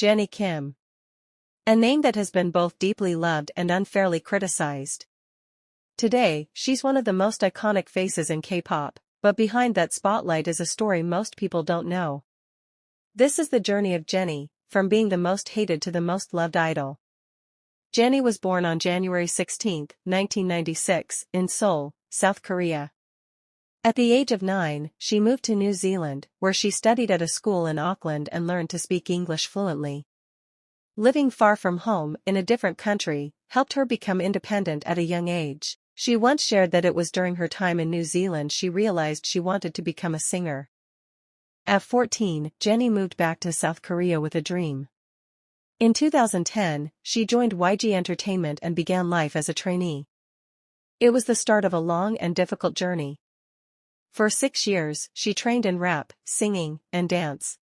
Jennie Kim. A name that has been both deeply loved and unfairly criticized. Today, she's one of the most iconic faces in K-pop, but behind that spotlight is a story most people don't know. This is the journey of Jennie, from being the most hated to the most loved idol. Jennie was born on January 16, 1996, in Seoul, South Korea. At the age of 9, she moved to New Zealand, where she studied at a school in Auckland and learned to speak English fluently. Living far from home in a different country helped her become independent at a young age. She once shared that it was during her time in New Zealand she realized she wanted to become a singer. At 14, Jennie moved back to South Korea with a dream. In 2010, she joined YG Entertainment and began life as a trainee. It was the start of a long and difficult journey. For 6 years, she trained in rap, singing, and dance.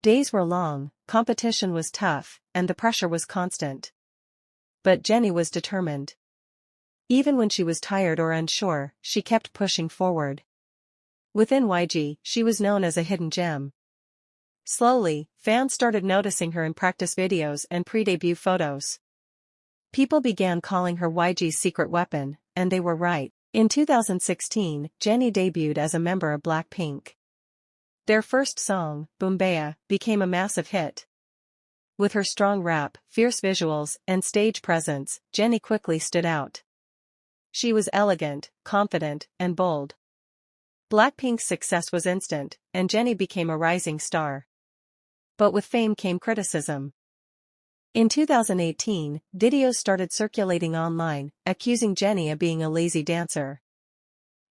Days were long, competition was tough, and the pressure was constant. But Jennie was determined. Even when she was tired or unsure, she kept pushing forward. Within YG, she was known as a hidden gem. Slowly, fans started noticing her in practice videos and pre-debut photos. People began calling her YG's secret weapon, and they were right. In 2016, Jennie debuted as a member of Blackpink. Their first song, Boombayah, became a massive hit. With her strong rap, fierce visuals, and stage presence, Jennie quickly stood out. She was elegant, confident, and bold. Blackpink's success was instant, and Jennie became a rising star. But with fame came criticism. In 2018, videos started circulating online, accusing Jennie of being a lazy dancer.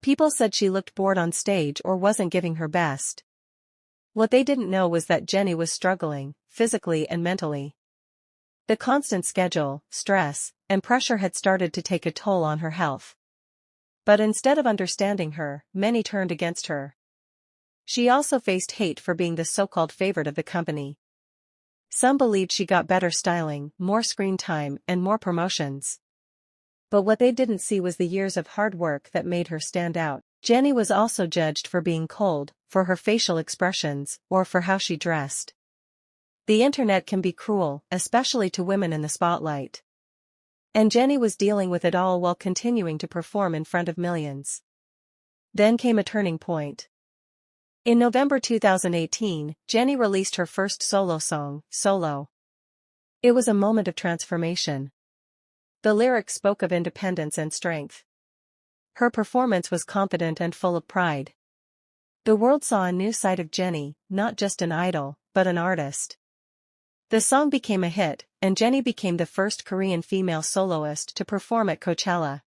People said she looked bored on stage or wasn't giving her best. What they didn't know was that Jennie was struggling, physically and mentally. The constant schedule, stress, and pressure had started to take a toll on her health. But instead of understanding her, many turned against her. She also faced hate for being the so-called favorite of the company. Some believed she got better styling, more screen time, and more promotions. But what they didn't see was the years of hard work that made her stand out. Jennie was also judged for being cold, for her facial expressions, or for how she dressed. The internet can be cruel, especially to women in the spotlight. And Jennie was dealing with it all while continuing to perform in front of millions. Then came a turning point. In November 2018, Jennie released her first solo song, Solo. It was a moment of transformation. The lyrics spoke of independence and strength. Her performance was confident and full of pride. The world saw a new side of Jennie, not just an idol, but an artist. The song became a hit, and Jennie became the first Korean female soloist to perform at Coachella.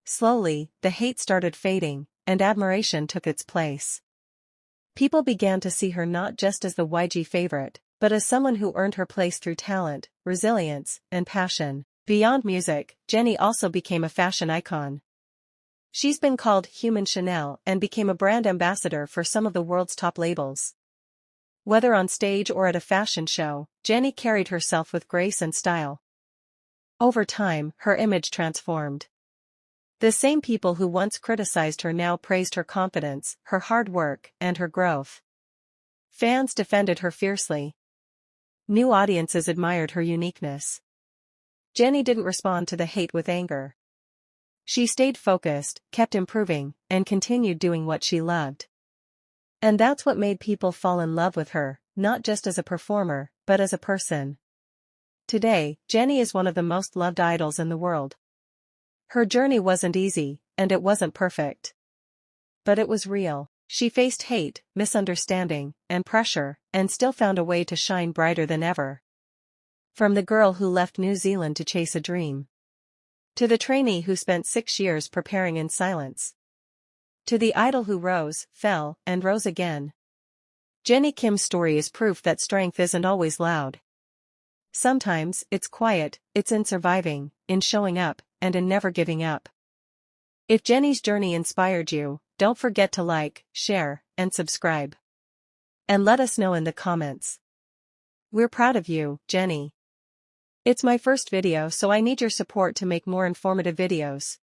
Slowly, the hate started fading, and admiration took its place. People began to see her not just as the YG favorite, but as someone who earned her place through talent, resilience, and passion. Beyond music, Jennie also became a fashion icon. She's been called Human Chanel and became a brand ambassador for some of the world's top labels. Whether on stage or at a fashion show, Jennie carried herself with grace and style. Over time, her image transformed. The same people who once criticized her now praised her confidence, her hard work, and her growth. Fans defended her fiercely. New audiences admired her uniqueness. Jennie didn't respond to the hate with anger. She stayed focused, kept improving, and continued doing what she loved. And that's what made people fall in love with her, not just as a performer, but as a person. Today, Jennie is one of the most loved idols in the world. Her journey wasn't easy, and it wasn't perfect. But it was real. She faced hate, misunderstanding, and pressure, and still found a way to shine brighter than ever. From the girl who left New Zealand to chase a dream, to the trainee who spent 6 years preparing in silence, to the idol who rose, fell, and rose again. Jennie Kim's story is proof that strength isn't always loud. Sometimes, it's quiet, it's in surviving, in showing up, and in never giving up. If Jennie's journey inspired you, don't forget to like, share, and subscribe. And let us know in the comments. We're proud of you, Jennie. It's my first video, so I need your support to make more informative videos.